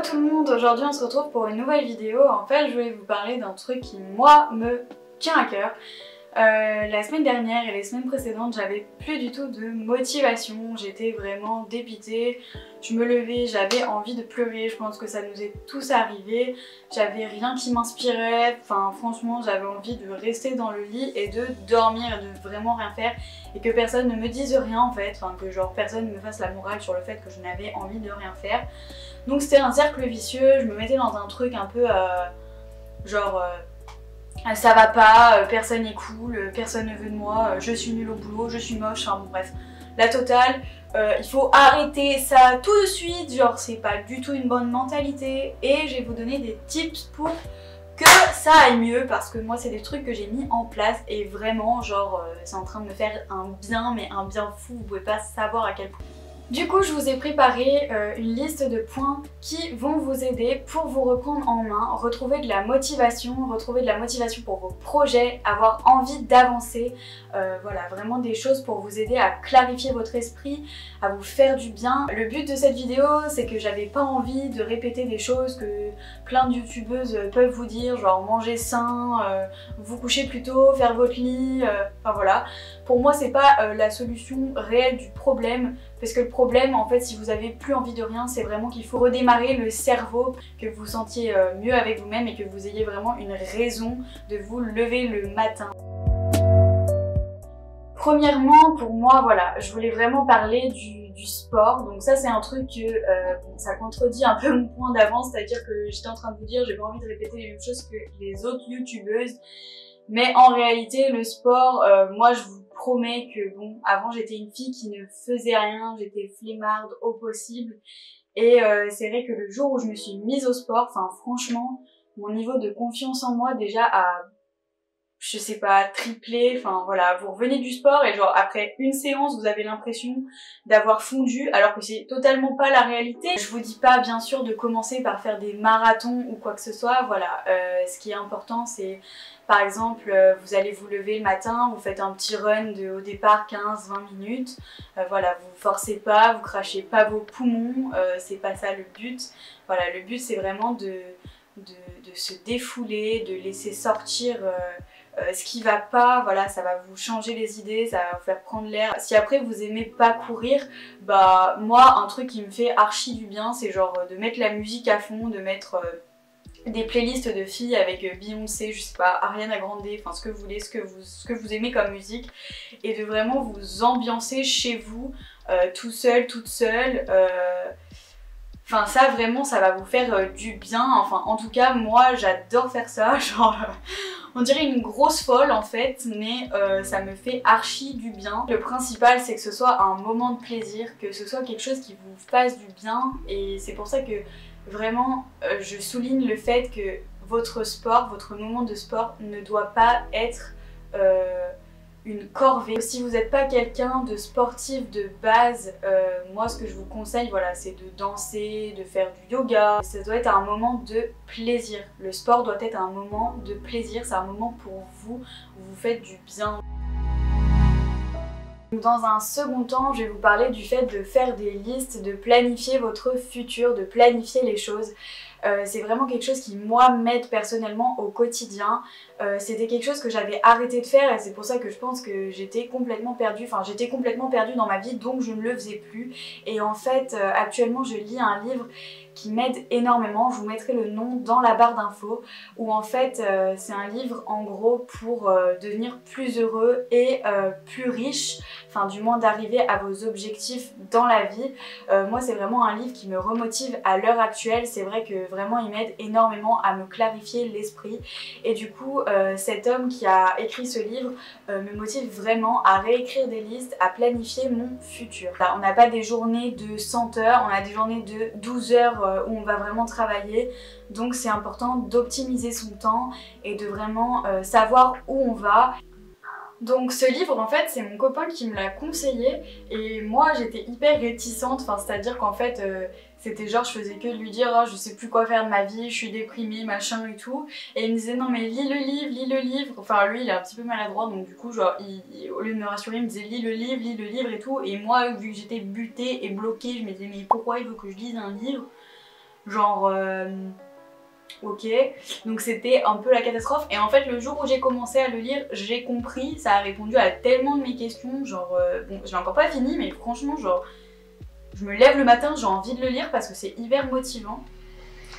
Hello tout le monde, aujourd'hui on se retrouve pour une nouvelle vidéo. En fait je voulais vous parler d'un truc qui moi me tient à cœur. La semaine dernière et les semaines précédentes j'avais plus du tout de motivation, j'étais vraiment dépitée, je me levais, j'avais envie de pleurer, je pense que ça nous est tous arrivé, j'avais rien qui m'inspirait, enfin franchement j'avais envie de rester dans le lit et de dormir et de vraiment rien faire et que personne ne me dise rien en fait, enfin que genre personne ne me fasse la morale sur le fait que je n'avais envie de rien faire. Donc c'était un cercle vicieux, je me mettais dans un truc un peu ça va pas, personne n'est cool, personne ne veut de moi, je suis nulle au boulot, je suis moche, enfin bon bref, la totale. Il faut arrêter ça tout de suite, genre c'est pas du tout une bonne mentalité et je vais vous donner des tips pour que ça aille mieux parce que moi c'est des trucs que j'ai mis en place et vraiment genre c'est en train de me faire un bien, mais un bien fou, vous pouvez pas savoir à quel point. Du coup, je vous ai préparé une liste de points qui vont vous aider pour vous reprendre en main, retrouver de la motivation pour vos projets, avoir envie d'avancer. Voilà, vraiment des choses pour vous aider à clarifier votre esprit, à vous faire du bien. Le but de cette vidéo, c'est que j'avais pas envie de répéter des choses que plein de youtubeuses peuvent vous dire, genre manger sain, vous coucher plus tôt, faire votre lit, enfin voilà. Pour moi, c'est pas la solution réelle du problème. Parce que le problème, en fait, si vous avez plus envie de rien, c'est vraiment qu'il faut redémarrer le cerveau, que vous vous sentiez mieux avec vous-même et que vous ayez vraiment une raison de vous lever le matin. Premièrement, pour moi, voilà, je voulais vraiment parler du sport. Donc ça, c'est un truc que ça contredit un peu mon point d'avant, c'est-à-dire que j'étais en train de vous dire, j'ai pas envie de répéter les mêmes choses que les autres youtubeuses. Mais en réalité, le sport, moi je vous promets que bon, avant j'étais une fille qui ne faisait rien, j'étais flemmarde au possible. Et c'est vrai que le jour où je me suis mise au sport, enfin franchement, mon niveau de confiance en moi déjà a, je sais pas, triplé. Enfin voilà, vous revenez du sport et genre après une séance, vous avez l'impression d'avoir fondu, alors que c'est totalement pas la réalité. Je vous dis pas bien sûr de commencer par faire des marathons ou quoi que ce soit, voilà. Ce qui est important c'est par exemple, vous allez vous lever le matin, vous faites un petit run de au départ 15-20 minutes, voilà, vous forcez pas, vous crachez pas vos poumons, c'est pas ça le but. Voilà, le but c'est vraiment de se défouler, de laisser sortir ce qui va pas, voilà, ça va vous changer les idées, ça va vous faire prendre l'air. Si après vous aimez pas courir, bah moi un truc qui me fait archi du bien, c'est genre de mettre la musique à fond, de mettre des playlists de filles avec Beyoncé, je sais pas, Ariana Grande, enfin ce que vous voulez, ce que vous aimez comme musique, et de vraiment vous ambiancer chez vous, tout seul, toute seule. Enfin ça vraiment ça va vous faire du bien, enfin en tout cas moi j'adore faire ça, genre on dirait une grosse folle en fait, mais ça me fait archi du bien. Le principal c'est que ce soit un moment de plaisir, que ce soit quelque chose qui vous fasse du bien, et c'est pour ça que vraiment je souligne le fait que votre sport, votre moment de sport ne doit pas être une corvée. Si vous n'êtes pas quelqu'un de sportif de base, moi ce que je vous conseille, voilà, c'est de danser, de faire du yoga. Ça doit être un moment de plaisir. Le sport doit être un moment de plaisir, c'est un moment pour vous, où vous faites du bien. Dans un second temps, je vais vous parler du fait de faire des listes, de planifier votre futur, de planifier les choses. C'est vraiment quelque chose qui moi m'aide personnellement au quotidien. C'était quelque chose que j'avais arrêté de faire et c'est pour ça que je pense que j'étais complètement perdue, enfin j'étais complètement perdue dans ma vie, donc je ne le faisais plus. Et en fait actuellement je lis un livre qui m'aide énormément, je vous mettrai le nom dans la barre d'infos, où en fait c'est un livre en gros pour devenir plus heureux et plus riche, enfin du moins d'arriver à vos objectifs dans la vie. Moi c'est vraiment un livre qui me remotive à l'heure actuelle, c'est vrai que vraiment il m'aide énormément à me clarifier l'esprit et du coup cet homme qui a écrit ce livre me motive vraiment à réécrire des listes, à planifier mon futur. On n'a pas des journées de 100 heures, on a des journées de 12 heures où on va vraiment travailler, donc c'est important d'optimiser son temps et de vraiment savoir où on va. Donc ce livre en fait c'est mon copain qui me l'a conseillé et moi j'étais hyper réticente, enfin c'est à dire qu'en fait c'était genre je faisais que de lui dire oh, je sais plus quoi faire de ma vie, je suis déprimée machin et tout, et il me disait non mais lis le livre, enfin lui il est un petit peu maladroit donc du coup genre au lieu de me rassurer il me disait lis le livre et tout, et moi vu que j'étais butée et bloquée je me disais mais pourquoi il veut que je lise un livre? genre ok, donc c'était un peu la catastrophe. Et en fait le jour où j'ai commencé à le lire, j'ai compris, ça a répondu à tellement de mes questions, genre bon je l'ai encore pas fini mais franchement genre je me lève le matin, j'ai envie de le lire parce que c'est hyper motivant.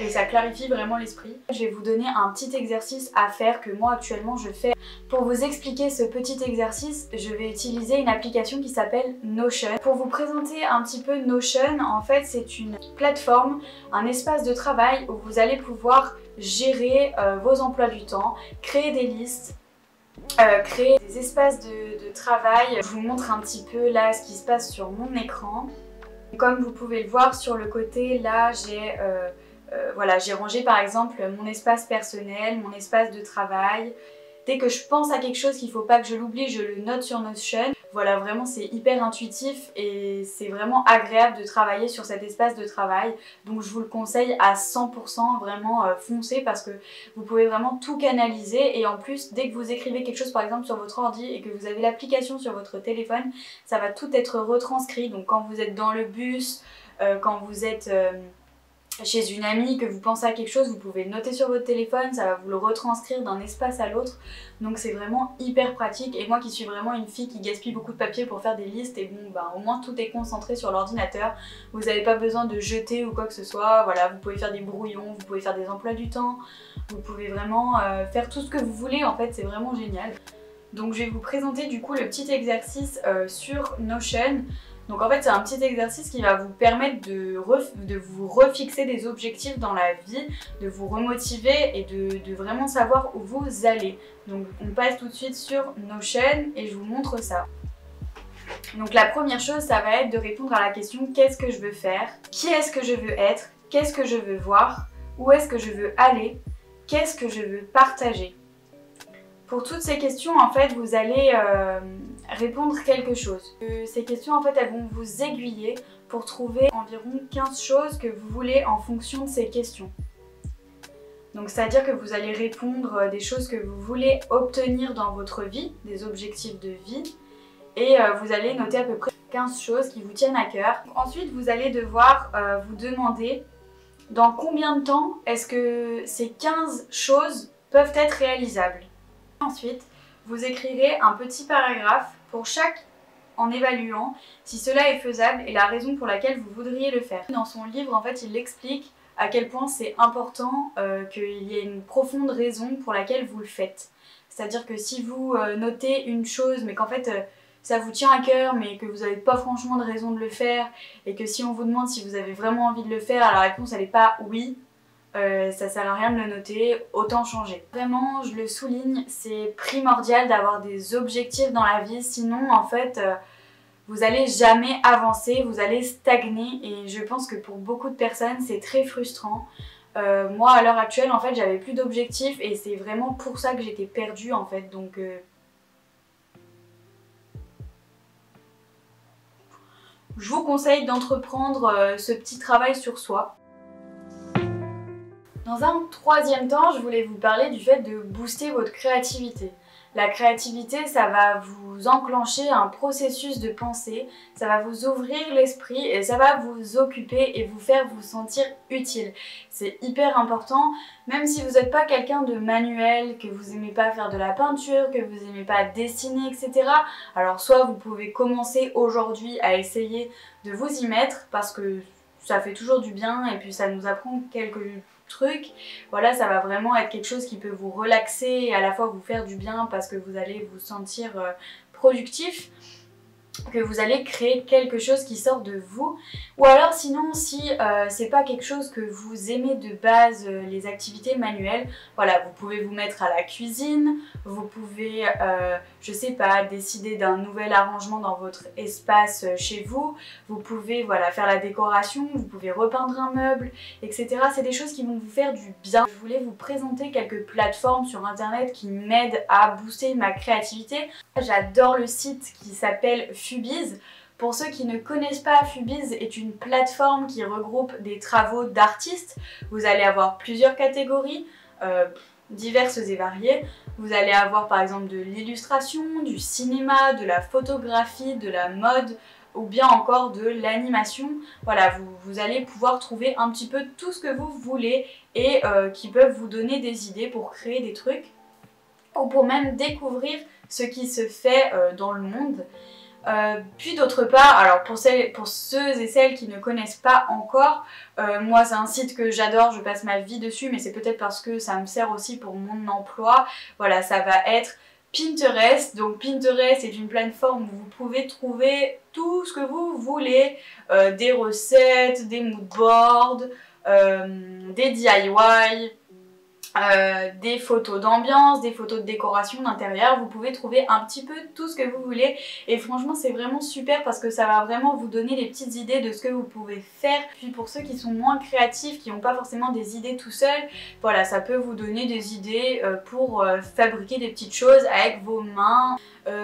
Et ça clarifie vraiment l'esprit. Je vais vous donner un petit exercice à faire que moi actuellement je fais. Pour vous expliquer ce petit exercice, je vais utiliser une application qui s'appelle Notion. Pour vous présenter un petit peu Notion, en fait c'est une plateforme, un espace de travail où vous allez pouvoir gérer vos emplois du temps, créer des listes, créer des espaces de travail. Je vous montre un petit peu là ce qui se passe sur mon écran. Comme vous pouvez le voir sur le côté, là j'ai voilà, j'ai rangé par exemple mon espace personnel, mon espace de travail. Dès que je pense à quelque chose qu'il ne faut pas que je l'oublie, je le note sur Notion. Voilà, vraiment c'est hyper intuitif et c'est vraiment agréable de travailler sur cet espace de travail. Donc je vous le conseille à 100%, vraiment foncez parce que vous pouvez vraiment tout canaliser. Et en plus, dès que vous écrivez quelque chose par exemple sur votre ordi et que vous avez l'application sur votre téléphone, ça va tout être retranscrit. Donc quand vous êtes dans le bus, quand vous êtes chez une amie, que vous pensez à quelque chose, vous pouvez le noter sur votre téléphone, ça va vous le retranscrire d'un espace à l'autre. Donc c'est vraiment hyper pratique. Et moi qui suis vraiment une fille qui gaspille beaucoup de papier pour faire des listes, et bon bah au moins tout est concentré sur l'ordinateur. Vous n'avez pas besoin de jeter ou quoi que ce soit. Voilà, vous pouvez faire des brouillons, vous pouvez faire des emplois du temps, vous pouvez vraiment faire tout ce que vous voulez en fait, c'est vraiment génial. Donc je vais vous présenter du coup le petit exercice sur Notion. Donc en fait c'est un petit exercice qui va vous permettre de vous refixer des objectifs dans la vie, de vous remotiver et de vraiment savoir où vous allez. Donc on passe tout de suite sur Notion et je vous montre ça. Donc la première chose ça va être de répondre à la question qu'est-ce que je veux faire, qui est-ce que je veux être, qu'est-ce que je veux voir, où est-ce que je veux aller, qu'est-ce que je veux partager. Pour toutes ces questions, en fait, vous allez répondre quelque chose. Ces questions, en fait, elles vont vous aiguiller pour trouver environ 15 choses que vous voulez en fonction de ces questions. Donc, c'est-à-dire que vous allez répondre des choses que vous voulez obtenir dans votre vie, des objectifs de vie, et vous allez noter à peu près 15 choses qui vous tiennent à cœur. Ensuite, vous allez devoir vous demander dans combien de temps est-ce que ces 15 choses peuvent être réalisables. Ensuite, vous écrirez un petit paragraphe pour chaque en évaluant si cela est faisable et la raison pour laquelle vous voudriez le faire. Dans son livre, en fait, il explique à quel point c'est important qu'il y ait une profonde raison pour laquelle vous le faites. C'est-à-dire que si vous notez une chose mais qu'en fait ça vous tient à cœur mais que vous n'avez pas franchement de raison de le faire et que si on vous demande si vous avez vraiment envie de le faire, la réponse elle n'est pas oui, ça sert à rien de le noter, autant changer. Vraiment, je le souligne, c'est primordial d'avoir des objectifs dans la vie, sinon en fait vous allez jamais avancer, vous allez stagner et je pense que pour beaucoup de personnes c'est très frustrant. Moi à l'heure actuelle en fait j'avais plus d'objectifs et c'est vraiment pour ça que j'étais perdue en fait, donc je vous conseille d'entreprendre ce petit travail sur soi. Dans un troisième temps, je voulais vous parler du fait de booster votre créativité. La créativité, ça va vous enclencher un processus de pensée, ça va vous ouvrir l'esprit et ça va vous occuper et vous faire vous sentir utile. C'est hyper important, même si vous n'êtes pas quelqu'un de manuel, que vous n'aimez pas faire de la peinture, que vous n'aimez pas dessiner, etc. Alors soit vous pouvez commencer aujourd'hui à essayer de vous y mettre parce que ça fait toujours du bien et puis ça nous apprend quelques truc, voilà, ça va vraiment être quelque chose qui peut vous relaxer et à la fois vous faire du bien parce que vous allez vous sentir productif, que vous allez créer quelque chose qui sort de vous. Ou alors sinon si c'est pas quelque chose que vous aimez de base, les activités manuelles, voilà, vous pouvez vous mettre à la cuisine, vous pouvez je sais pas, décider d'un nouvel arrangement dans votre espace chez vous, vous pouvez voilà, faire la décoration, vous pouvez repeindre un meuble, etc. C'est des choses qui vont vous faire du bien. Je voulais vous présenter quelques plateformes sur internet qui m'aident à booster ma créativité. J'adore le site qui s'appelle Fubiz. Pour ceux qui ne connaissent pas, Fubiz est une plateforme qui regroupe des travaux d'artistes. Vous allez avoir plusieurs catégories, diverses et variées. Vous allez avoir par exemple de l'illustration, du cinéma, de la photographie, de la mode, ou bien encore de l'animation. Voilà, vous allez pouvoir trouver un petit peu tout ce que vous voulez et qui peuvent vous donner des idées pour créer des trucs ou pour même découvrir ce qui se fait dans le monde. Puis d'autre part, alors pour ceux et celles qui ne connaissent pas encore, moi c'est un site que j'adore, je passe ma vie dessus, mais c'est peut-être parce que ça me sert aussi pour mon emploi. Voilà, ça va être Pinterest. Donc Pinterest est une plateforme où vous pouvez trouver tout ce que vous voulez, des recettes, des moodboards, des DIY, des photos d'ambiance, des photos de décoration d'intérieur. Vous pouvez trouver un petit peu tout ce que vous voulez et franchement c'est vraiment super parce que ça va vraiment vous donner des petites idées de ce que vous pouvez faire. Puis pour ceux qui sont moins créatifs, qui n'ont pas forcément des idées tout seuls, voilà, ça peut vous donner des idées pour fabriquer des petites choses avec vos mains.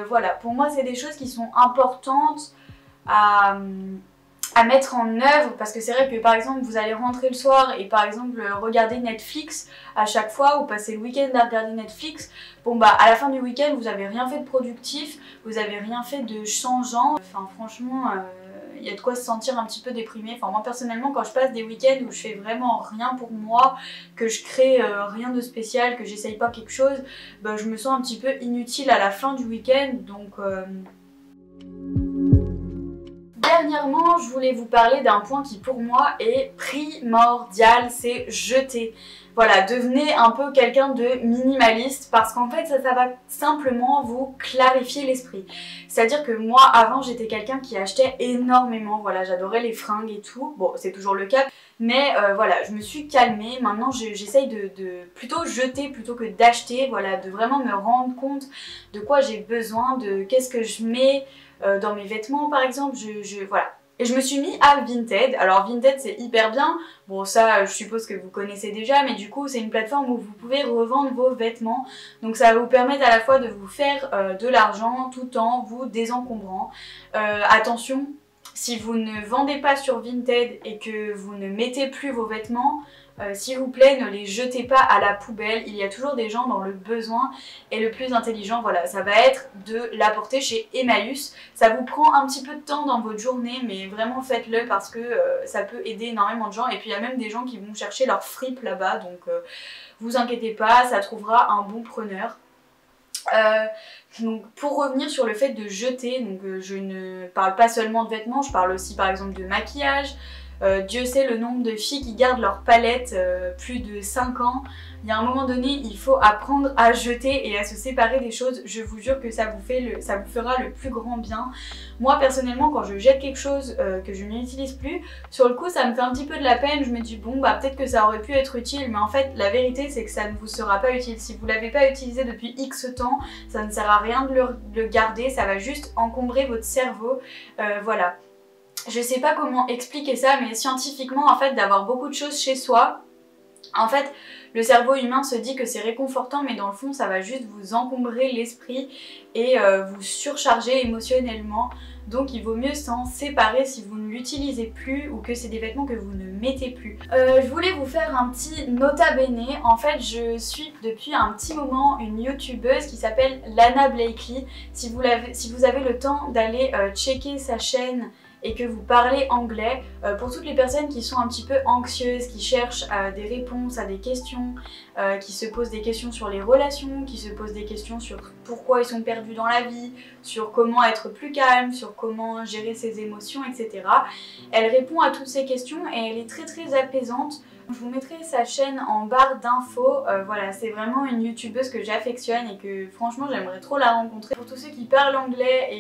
Voilà, pour moi c'est des choses qui sont importantes à mettre en œuvre, parce que c'est vrai que par exemple vous allez rentrer le soir et par exemple regarder Netflix à chaque fois ou passer le week-end à regarder Netflix, bon bah à la fin du week-end vous avez rien fait de productif, vous avez rien fait de changeant, enfin franchement il y a de quoi se sentir un petit peu déprimé. Enfin moi personnellement quand je passe des week-ends où je fais vraiment rien pour moi, que je crée rien de spécial, que j'essaye pas quelque chose, bah, je me sens un petit peu inutile à la fin du week-end. Donc dernièrement, je voulais vous parler d'un point qui pour moi est primordial, c'est jeter. Voilà, devenez un peu quelqu'un de minimaliste parce qu'en fait ça va simplement vous clarifier l'esprit. C'est-à-dire que moi avant j'étais quelqu'un qui achetait énormément, voilà, j'adorais les fringues et tout, bon c'est toujours le cas, mais voilà, je me suis calmée, maintenant j'essaye de plutôt jeter plutôt que d'acheter, voilà, de vraiment me rendre compte de quoi j'ai besoin, de qu'est-ce que je mets dans mes vêtements par exemple, voilà. Et je me suis mis à Vinted. Alors Vinted c'est hyper bien, bon ça je suppose que vous connaissez déjà, mais du coup c'est une plateforme où vous pouvez revendre vos vêtements. Donc ça va vous permettre à la fois de vous faire de l'argent tout en vous désencombrant. Attention, si vous ne vendez pas sur Vinted et que vous ne mettez plus vos vêtements, s'il vous plaît, ne les jetez pas à la poubelle. Il y a toujours des gens dans le besoin et le plus intelligent, voilà, ça va être de l'apporter chez Emmaüs. Ça vous prend un petit peu de temps dans votre journée, mais vraiment faites-le parce que ça peut aider énormément de gens. Et puis il y a même des gens qui vont chercher leur fripe là-bas, donc vous inquiétez pas, ça trouvera un bon preneur. Donc pour revenir sur le fait de jeter, donc je ne parle pas seulement de vêtements, je parle aussi par exemple de maquillage. Dieu sait le nombre de filles qui gardent leur palette plus de 5 ans. Il y a un moment donné, il faut apprendre à jeter et à se séparer des choses. Je vous jure que ça vous fera le plus grand bien. Moi personnellement, quand je jette quelque chose que je n'utilise plus, sur le coup ça me fait un petit peu de la peine. Je me dis bon bah peut-être que ça aurait pu être utile, mais en fait la vérité c'est que ça ne vous sera pas utile. Si vous ne l'avez pas utilisé depuis X temps, ça ne sert à rien de le garder, ça va juste encombrer votre cerveau. Voilà. Je sais pas comment expliquer ça, mais scientifiquement en fait d'avoir beaucoup de choses chez soi, en fait le cerveau humain se dit que c'est réconfortant, mais dans le fond ça va juste vous encombrer l'esprit et vous surcharger émotionnellement. Donc il vaut mieux s'en séparer si vous ne l'utilisez plus ou que c'est des vêtements que vous ne mettez plus. Je voulais vous faire un petit nota bene. En fait je suis depuis un petit moment une youtubeuse qui s'appelle Lana Blakely. Si vous avez le temps d'aller checker sa chaîne et que vous parlez anglais, pour toutes les personnes qui sont un petit peu anxieuses, qui cherchent des réponses à des questions, qui se posent des questions sur les relations, qui se posent des questions sur pourquoi ils sont perdus dans la vie, sur comment être plus calme, sur comment gérer ses émotions, etc. Elle répond à toutes ces questions et elle est très très apaisante. Je vous mettrai sa chaîne en barre d'infos. Voilà, c'est vraiment une youtubeuse que j'affectionne et que franchement j'aimerais trop la rencontrer. Pour tous ceux qui parlent anglais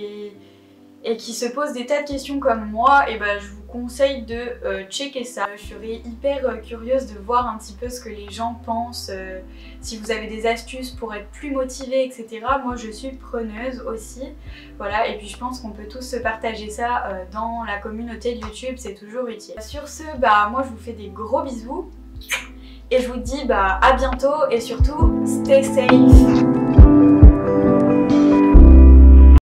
et qui se posent des tas de questions comme moi, et ben je vous conseille de checker ça. Je serais hyper curieuse de voir un petit peu ce que les gens pensent, si vous avez des astuces pour être plus motivé, etc. Moi je suis preneuse aussi, voilà, et puis je pense qu'on peut tous se partager ça dans la communauté de YouTube, c'est toujours utile. Sur ce, bah moi je vous fais des gros bisous et je vous dis bah à bientôt et surtout stay safe.